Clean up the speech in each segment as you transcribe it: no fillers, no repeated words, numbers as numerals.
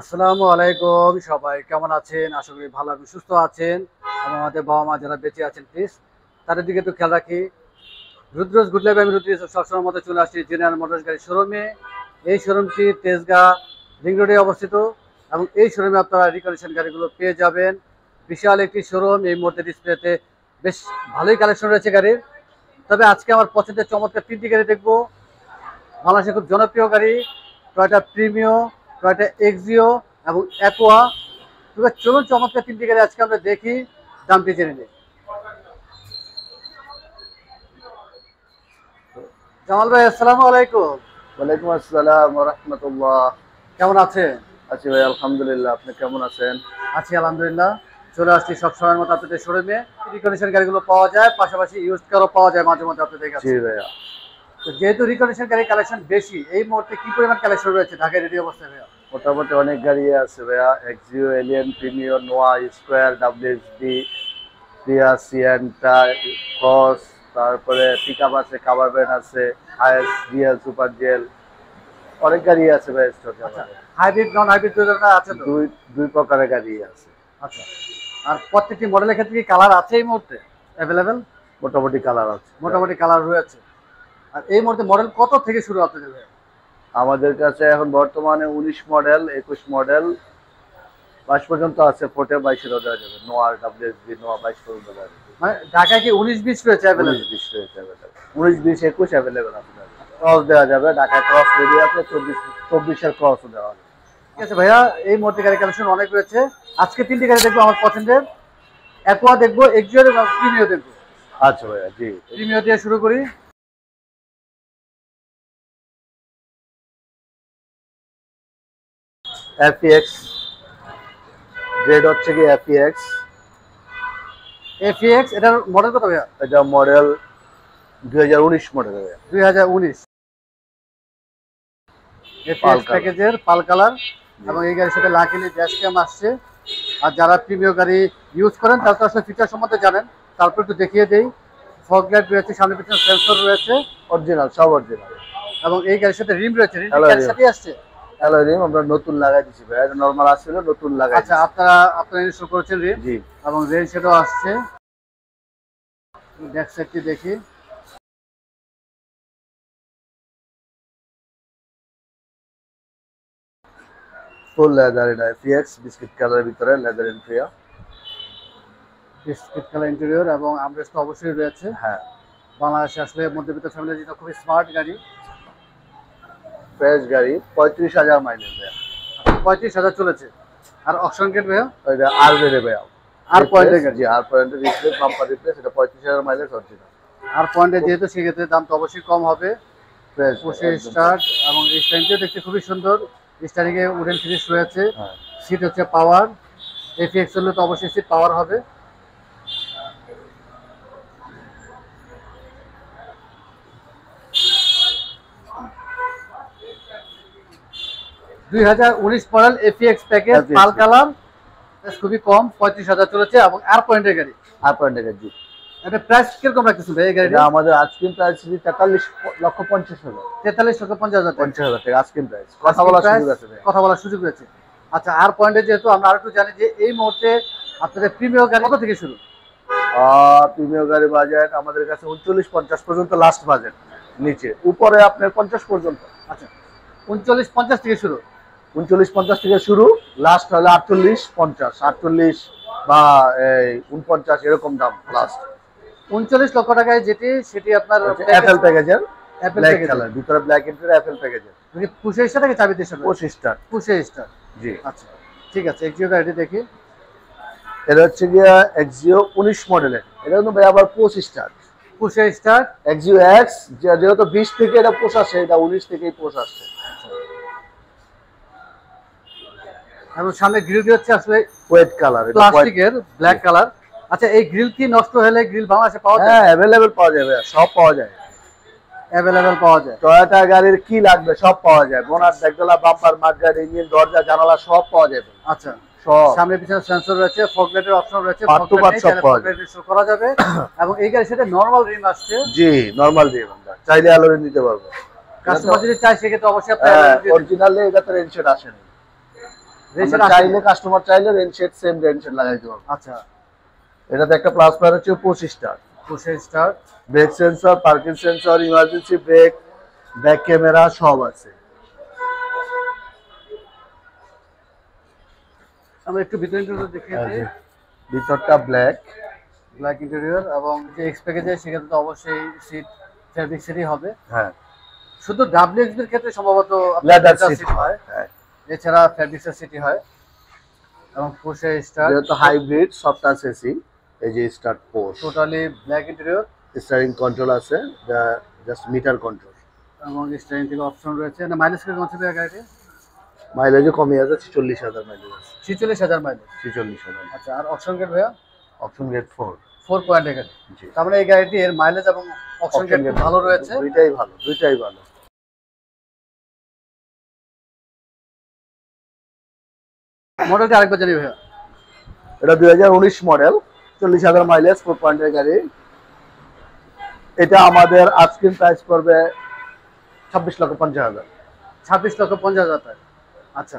আসসালামু আলাইকুম, সবাই কেমন আছেন? আশা করি ভালো এবং সুস্থ আছেন এবং আমাদের বাবা মা যারা বেঁচে আছেন প্লিজ তাদের দিকে একটু খেয়াল রাখি। রুদ্রজ গুড লাইফ, আমি রুদ্র সবসময় মতো চলে আসছি জেনারেল মোটরস গাড়ি শোরুমে। এই শোরুমটি তেজগাঁ রিং রোডে অবস্থিত এবং এই শোরুমে আপনারা রিকন্ডিশন গাড়িগুলো পেয়ে যাবেন। বিশাল একটি শোরুম, এই মুহূর্তে ডিসপ্লেতে বেশ ভালোই কালেকশন রয়েছে গাড়ির। তবে আজকে আমার পছন্দের চমৎকার তিনটি গাড়ি দেখবো। বাংলাদেশের খুব জনপ্রিয় গাড়ি টয়োটা প্রিমিও, টয়োটা এক্সিও এবং অ্যাকোয়া। তবে চলুন চমৎকার তিনটি গাড়ি আজকে আমরা দেখি, দামটি জেনে নিই। জামাল ভাই, আসসালামু আলাইকুম। ওয়ালাইকুম আসসালাম ওয়া রাহমাতুল্লাহ। কেমন আছেন? আছি ভাই, আলহামদুলিল্লাহ। আপনি কেমন আছেন? আছি আলহামদুলিল্লাহ। চলে আসছি সব সময়ের মতো আপনাদের শোরুমে। রিকন্ডিশন গাড়িগুলো পাওয়া যায়, পাশাপাশি ইউজ কারও পাওয়া যায় মাঝে মধ্যে আপনাদের কাছে। জি ভাইয়া। তো যেহেতু রিকন্ডিশন গাড়ি কালেকশন বেশি, এই মুহূর্তে কি পরিমাণ কালেকশন রয়েছে ঢাকায় রেডি অবস্থায় ভাইয়া? মোটামুটি অনেক গাড়ি আছে ভাইয়া। এক্সিও, এলিয়ন, প্রিমিও, নোয়া, স্কোয়ার, ডাব্লিউএসডি, প্রিয়া, সিয়েন্টা, ক্রস, তারপরে পিকআপ আছে, কাভার ভ্যান আছে, হাইস, জিএল, সুপার জিএল, অনেক গাড়ি আছে ভাই স্টকে আচ্ছা, আমাদের। হাইব্রিড নন হাইব্রিড দুই ধরনের আছে তো? দুই দুই প্রকারের গাড়ি আছে। আচ্ছা, আর প্রত্যেকটি মডেলের ক্ষেত্রে কি কালার আছে এই মুহূর্তে অ্যাভেলেবেল? মোটামুটি কালার আছে, মোটামুটি কালার রয়েছে। আর এই মুহূর্তে মডেল কত থেকে শুরু আপনাদের ভাইয়া? আমাদের কাছে এখন বর্তমানে 19 মডেল, 21 মডেল, 22 পর্যন্ত আছে। ফোর্টে 22 দেওয়া যাবে। নোয়ার, ডাব্লিউএসডি, নোয়া 22 পর্যন্ত দেওয়া যাবে। মানে ঢাকায় কি 19-20 রয়েছে অ্যাভেলেবল? 19-20 রয়েছে অ্যাভেলেবল। 19-20, 21 অ্যাভেলেবল আপনার। ক্রস দেওয়া যাবে, ঢাকায় ক্রস রেডি আছে। 24-এর ক্রসও দেওয়া যাবে। ঠিক আছে ভাইয়া, এই মুহূর্তে গাড়ি কালেকশন অনেক রয়েছে। আজকে তিনটি গাড়ি দেখবো আমার পছন্দের। অ্যাকোয়া দেখবো, এক্সিও এবং প্রিমিও দেখবো। আচ্ছা ভাইয়া, জি। প্রিমিও দিয়ে শুরু করি। এফএক্স গ্রেড হচ্ছে কি এফএক্স। এফএক্স, এটার মডেল কত ভাইয়া? এটা মডেল 2019 মডেল ভাইয়া। 2019 এফএক্স প্যাকেজের পাল কালার এবং এই গাড়ির সাথে লাকিলি ড্যাশ ক্যাম আসছে। আর যারা প্রিমিয় গাড়ি ইউজ করেন তারা তো আসলে ফিচার সম্বন্ধে জানেন, তারপর একটু দেখিয়ে দেই। ফগ লাইট রয়েছে, সামনে পিছনে সেন্সর রয়েছে অরিজিনাল, সব অরিজিনাল। এবং এই গাড়ির সাথে রিম রয়েছে। রিম Alloy গাড়ির rim। সাথে আসছে। অ্যালয় রিম আমরা নতুন লাগাই দিছি ভাইয়া। এটা নরমাল আসছিল, নতুন লাগাই আচ্ছা, দিছি। আপনারা ইনস্টল করেছেন রিম জি। এবং রেল সেটাও আসছে। ব্যাক সাইডটি দেখি। ফুল লেদার, এটা এফএক্স বিস্কিট কালারের ভিতরে leather interior. Biscuit colour interior এবং আমরেস্ট তো অবশ্যই রয়েছে। হ্যাঁ, বাংলাদেশে আসলে মধ্যবিত্ত ফ্যামিলির জন্য খুবই স্মার্ট গাড়ি। ফ্রেশ গাড়ি। 35,000 মাইলেজ ভাইয়া। 35,000 চলেছে। আর অপশন গেট ভাইয়া? এটা আর বেড়ে ভাইয়া। আর পয়েন্টের গাড়ি? জি, আর পয়েন্টের রিপ্লেস, বাম্পার রিপ্লেস। এটা 35,000 মাইলেজ অরিজিনাল। আর পয়েন্টে যেহেতু সেক্ষেত্রে দাম তো অবশ্যই কম হবে। ফ্রেশ পুশে স্টার্ট এবং স্ট্যান্ডটিও দেখতে খুবই সুন্দর। স্টারিংয়ে উডেন ফিনিশ রয়েছে। হ্যাঁ। সিট হচ্ছে পাওয়ার। এফএক্স হলে তো অবশ্যই সিট পাওয়ার হবে। (2019) মডেল এফএক্স প্যাকেজ পাল কালার, খুবই কম, 35,000 চলেছে এবং আর পয়েন্টের গাড়ি। আর পয়েন্টের গাড়ি, জি। এটা প্রাইস কিরকম রাখতেছেন ভাই এই গাড়িটা? এটা আমাদের আজকের প্রাইস 43,50,000। 43,50,000 টাকা। 50,000 টাকা আজকের প্রাইস। কথা বলার সুযোগ আছে ভাই। কথা বলার সুযোগ রয়েছে। আচ্ছা, আর পয়েন্টে যেহেতু আমরা আরেকটু জানি যে এই মুহূর্তে আপনাদের প্রিমিয়ার গাড়ি কত থেকে শুরু? প্রিমিয়ার গাড়ি বাজেট আমাদের কাছে 39-50 পর্যন্ত লাস্ট বাজেট। নিচে উপরে আপনার 50 পর্যন্ত। আচ্ছা, 39-50 থেকে শুরু। 39-50 থেকে শুরু, লাস্ট হলে 48-50, 48 বা 49 এরকম দাম লাস্ট। 39 লক্ষ টাকায় যেটি, সেটি আপনার অ্যাপেল প্যাকেজের, অ্যাপেল ব্ল্যাক প্যাকেজ। কালার, ভিতরে ব্ল্যাক ইন্টেরিয়র, অ্যাপেল প্যাকেজের। মানে পুশে স্টার থেকে চাবি দিয়ে শুরু? 25 স্টার। পুশে স্টার, জি। আচ্ছা ঠিক আছে। এক্সিও গাড়িটি দেখি। এটা হচ্ছে গিয়া এক্সিও 19 মডেলের। এটা কিন্তু ভাই আবার 25 স্টার। পুশে স্টার এক্সিও এক্স, যেহেতু 20 থেকে এটা পোষ আসছে, এটা 19 থেকেই পোষ আসছে। এবং সামনে গ্রিলটি হচ্ছে আসলে হোয়াইট কালার, এটা প্লাস্টিকের ব্ল্যাক কালার। আচ্ছা, এই গ্রিল কি নষ্ট হলে গ্রিল বাংলাদেশে পাওয়া যায়? হ্যাঁ, অ্যাভেলেবেল পাওয়া যাবে, সব পাওয়া যায়। অ্যাভেলেবেল পাওয়া যায়। টয়োটা গাড়ির কি লাগবে সব পাওয়া যায়। বোনাট, ব্যাকডোলা, বাম্পার, মাডগার্ড, ইঞ্জিন, দরজা, জানালা সব পাওয়া যাবে। আচ্ছা, সব। সামনে পিছনে সেন্সর রয়েছে, ফগ লাইটের অপশন রয়েছে, পার্ট টু পার্ট সব পাওয়া যায়। ইনস্টল করা যাবে। এবং এই গাড়ির সাথে নরমাল রিম আসছে। জি, নরমাল দিয়ে আমরা চাইলে অ্যালোরিন দিতে পারবো। কাস্টমার যদি চায় সেক্ষেত্রে অবশ্যই আপনি অরিজিনালি এটা তো রেনশেড আসে না। রেঞ্জটা চাইলে কাস্টমার চাইলে rain shade same rain shade লাগাই দেবো। আচ্ছা, এটাতে একটা প্লাস পয়েন্ট হচ্ছে 25 star. 25 star. Brake sensor, parking sensor, emergency brake, back camera সব আছে। আমরা একটু ভিতরে দেখিয়ে দিই। ভিতরটা ব্ল্যাক ইন্টেরিয়র, এবং যে এক্স প্যাকেজে সেক্ষেত্রে তো অবশ্যই সিট ফেব্রিক সিটই হবে। হ্যাঁ, শুধু ডাব্লিউএক্সবি এর ক্ষেত্রে সম্ভবত লেদার সিট হয়। হ্যাঁ, এছাড়া ফেব্রিক্সের সিটি হয়। এবং 25 স্টার, যেহেতু হাইব্রিড সফট টাচ এসি, এই যে start port, totally black interior, steering control আছে, জাস্ট মিটার কন্ট্রোল। এবং স্টারিং থেকে অপশন রয়েছে। না মাইলেজ কি কত দেয় গাড়িতে? মাইলেজও কমে আছে, 46,000 মাইলেজ আছে। 46,000 মাইলেজ। 46,000। আচ্ছা, আর অপশন গেট ভাইয়া? Option gate 4। 4 পয়েন্ট এখানে। জি, তার মানে এই গাড়িটির মাইলেজ এবং অপশন গেট ভালো রয়েছে। দুইটাই ভালো, দুইটাই ভালো। মডেলটা আরেকবার জানি ভাইয়া। এটা 2019 মডেল, 40,000 মাইলেজ, 4 পয়েন্টের গাড়ি। এটা আমাদের আজকের প্রাইস পড়বে 26,50,000। 26,50,000 টাকা। আচ্ছা,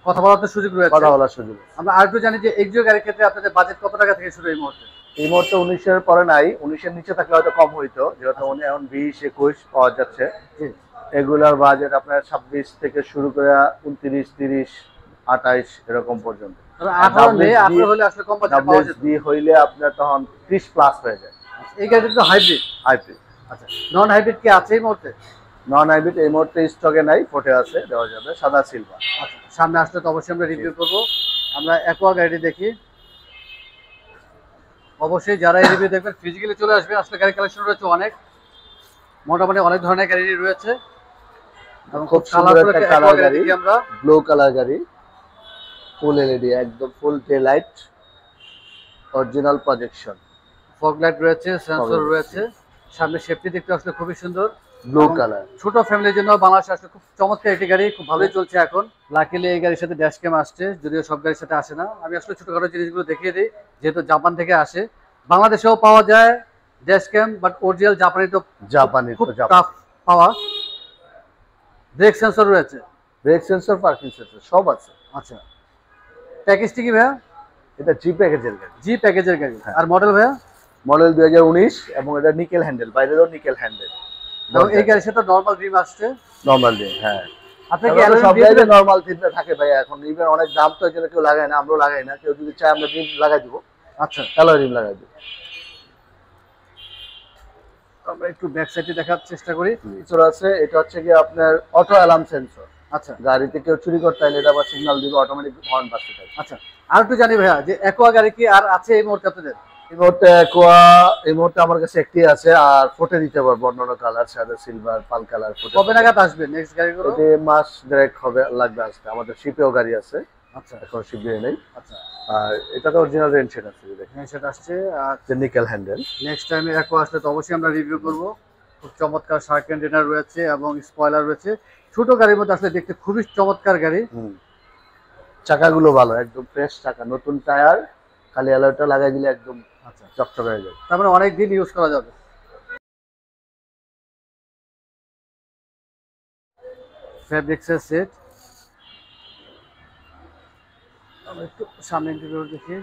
কথা বলার তো সুযোগ রয়েছে। কথা বলার সুযোগ। আমরা আরেকটু জানি যে এক্সিও গাড়ির ক্ষেত্রে আপনাদের বাজেট কত টাকা থেকে শুরু এই মুহূর্তে? এই মুহূর্তে 19-এর পরে নাই, 19-এর নিচে থাকলে হয়তো কম হইতো, যেহেতু এখন 20-21 পাওয়া যাচ্ছে। এগুলার বাজেট আপনার 26 থেকে শুরু করে 29, 30, 28 এরকম পর্যন্ত। 18 নেই, 18 হলে আসলে কম বাজেট পাওয়া যেত। WSD হইলে আপনার তখন 30 প্লাস হয়ে যায়। এই গাড়িটা তো হাইব্রিড। হাইব্রিড। আচ্ছা, নন হাইব্রিড কি আছে এই মুহূর্তে? নন হাইব্রিড এই মুহূর্তে স্টকে নাই, ফোটে আছে, দেওয়া যাবে, সাদা সিলভার। আচ্ছা, সামনে আসলে তো অবশ্যই আমরা রিভিউ করব। আমরা অ্যাকোয়া গাড়িটি দেখি। অবশ্যই যারা এই রিভিউ দেখবেন ফিজিক্যালি চলে আসবে। আসলে গাড়ি কালেকশন রয়েছে অনেক, মোটামুটি অনেক ধরনের গাড়ি রয়েছে। এবং খুব সুন্দর একটা কালার গাড়ি, আমরা ব্লু কালার গাড়ি, ফুল এলইডি, একদম full day light, original projection, fog light রয়েছে, সেন্সর রয়েছে। সামনে সেফটি দেখতে আসলে খুবই সুন্দর, ব্লু কালার। ছোট ফ্যামিলির জন্য বাংলাদেশে আসলে খুব চমৎকার একটি গাড়ি, খুব ভালোই চলছে এখন। লাকিলি এই গাড়ির সাথে ড্যাশ ক্যাম আসছে, যদিও সব গাড়ির সাথে আসে না। আমি আসলে ছোটখাটো জিনিসগুলো দেখিয়ে দিই, যেহেতু জাপান থেকে আসে। বাংলাদেশেও পাওয়া যায় ড্যাশ ক্যাম, বাট অরিজিনাল জাপানি তো জাপানি খুব তো জাপানি। টাফ পাওয়া। ব্রেক সেন্সর রয়েছে, ব্রেক সেন্সর, পার্কিং সেন্সর সব আছে। আচ্ছা, প্যাকেজটি কি ভাইয়া? এটা জি প্যাকেজের গাড়ি। জি প্যাকেজের গাড়ি। আর মডেল ভাইয়া? মডেল 2019, এবং এটা নিকেল হ্যান্ডেল, বাইরেও নিকেল হ্যান্ডেল। এবং এই গাড়ির সাথে নরমাল রিম আসছে। নরমাল দিয়ে, হ্যাঁ। আপনি কি সব গাড়িতে নরমাল থিমটা থাকে ভাই, এখন ইভেন অনেক দাম তো এখানে কেউ লাগায় না, আমরাও লাগাই না। কেউ যদি চায় আমরা রিম লাগাই দিব। আচ্ছা, কালো রিম লাগাই দিব। আমরা একটু ব্যাক সাইডে দেখার চেষ্টা করি। ফিচার আছে, এটা হচ্ছে কি আপনার অটো অ্যালার্ম সেন্সর। আচ্ছা, গাড়িতে কেউ চুরি করতে চাইলে এটা আবার সিগন্যাল দিবে, অটোমেটিক হর্ন বাজতে থাকে। আচ্ছা, আর একটু জানি ভাইয়া যে অ্যাকোয়া গাড়ি কি আর আছে এই মুহূর্তে আপনাদের? এই মুহূর্তে অ্যাকোয়া, এই মুহূর্তে আমার কাছে একটি আছে, আর ফোটে দিতে পারবো অন্যান্য কালার, সাদা, সিলভার, পাল কালার। কবে নাগাদ আসবে নেক্সট গাড়িগুলো? এতে মাস ডাইরেক্ট হবে, লাগবে আসতে। আমাদের শিপেও গাড়ি আছে, আচ্ছা, এখন শিপ দিয়ে নেই। আচ্ছা, আর এটা তো অরিজিনাল রেন্ট সেট আছে, দেখেন হ্যাঁ সেটা আসছে। আর নিকেল হ্যান্ডেল। নেক্সট টাইমে অ্যাকোয়া আসলে তো অবশ্যই আমরা রিভিউ করব। খুব চমৎকার শার্ক এন্ড ডিনার রয়েছে এবং স্পয়লার রয়েছে। ছোট গাড়ির মধ্যে আসলে দেখতে খুবই চমৎকার গাড়ি। চাকাগুলো ভালো, একদম ফ্রেশ চাকা, নতুন টায়ার, খালি অ্যালয়টা লাগাই দিলে একদম আচ্ছা, চকচক হয়ে যায়। তার মানে অনেক দিন ইউজ করা যাবে। ফেব্রিক্সের সেট, আমরা একটু সামনে ইন্টেরিয়র দেখি।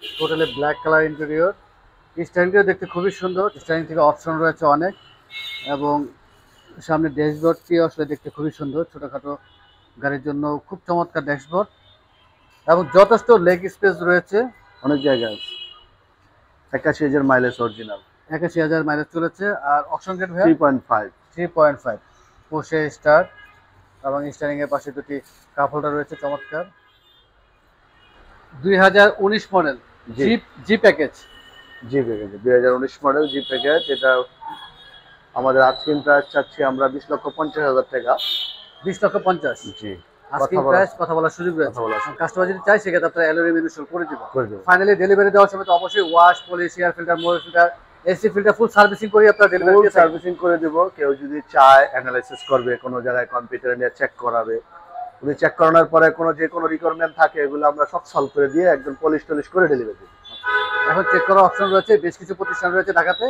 Totally black colour interior. স্টাইরিংটিও দেখতে খুবই সুন্দর, স্টাইরিং থেকে অপশন রয়েছে অনেক, এবং সামনে ড্যাশবোর্ডটি আসলে দেখতে খুবই সুন্দর। ছোটোখাটো গাড়ির জন্য খুব চমৎকার ড্যাশবোর্ড, এবং যথেষ্ট লেগ স্পেস রয়েছে। অনেক জায়গায় আছে। 81,000 মাইলেজ অরিজিনাল, 81,000 মাইলেজ চলেছে। আর অপশন গেট ভাই 3.5। 3.5 পোশে স্টার, এবং স্টারিং এর পাশে দুটি কাপ হোল্ডার রয়েছে চমৎকার। 2019 মডেল জি প্যাকেজ। জি প্যাকেজ 2019 মডেল জি প্যাকেজ। এটা আমাদের আজকের প্রাইস চাচ্ছি আমরা 20,50,000 টাকা। 20,50,000। জি, আজকের প্রাইস কথা বলার সুযোগ রয়েছে। কাস্টমার যদি চাই সেক্ষেত্রে আপনারা অ্যালুমিনিয়াম ইনস্টল করে দিবেন। ফাইনালি ডেলিভারি দেওয়ার সময় তো অবশ্যই wash, polish, air filter, mobile filter, AC filter ফুল সার্ভিসিং করে আপনারা ডেলিভারি দিয়ে সার্ভিসিং করে দেব। কেউ যদি চায় অ্যানালাইসিস করবে, কোনো জায়গায় কম্পিউটারে নিয়ে চেক করাবে, যদি চেক করানোর পরে যে কোনো রিকোয়ারমেন্ট থাকে এগুলো আমরা সব সলভ করে দিয়ে একদম পলিশ টলিশ করে ডেলিভারি দিই। এখন চেক করার অপশন রয়েছে, বেশ কিছু প্রতিষ্ঠান রয়েছে ঢাকাতে,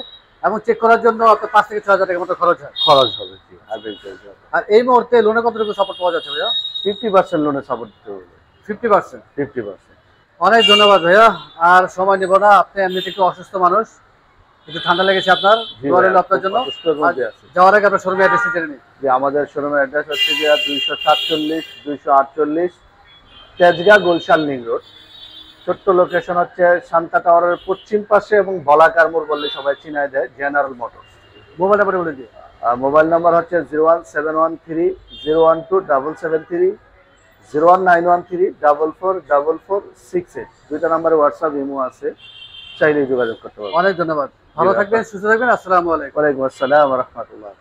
এবং চেক করার জন্য আপনার 5 থেকে 6 হাজার টাকার মতো খরচ হয়। খরচ হবে, জি হাইব্রিড গাড়ি হবে। আর এই মুহূর্তে লোনে কতটুকু সাপোর্ট পাওয়া যাচ্ছে ভাইয়া? 50% লোনে সাপোর্ট দিতে হবে। 50%। 50%। অনেক ধন্যবাদ ভাইয়া, আর সময় নেব না, আপনি এমনিতে একটু অসুস্থ মানুষ, একটু ঠান্ডা লেগেছে আপনার, দোয়া রইল আপনার জন্য। আর যাওয়ার আগে আপনার শোরুমের অ্যাড্রেসটা জেনে নিন। যে আমাদের শোরুমের অ্যাড্রেস হচ্ছে যে 247 248 তেজগাঁ গুলশান লিংক রোড। ছোট্ট লোকেশন হচ্ছে শান্তা টাওয়ারের পশ্চিম পাশে এবং বলাকার মোড় বললে সবাই চিনায় দেয় জেনারেল মোটরস। মোবাইল নাম্বার বলে দিই। মোবাইল নাম্বার হচ্ছে 01713 012 773, 01913 444468। দুইটা নাম্বারে হোয়াটসঅ্যাপ ইমো আছে, চাইলে যোগাযোগ করতে পারবেন। অনেক ধন্যবাদ, ভালো থাকবেন, সুস্থ থাকবেন। আসসালামু আলাইকুম। ওয়ালাইকুম আসসালাম ওয়া রাহমাতুল্লাহ।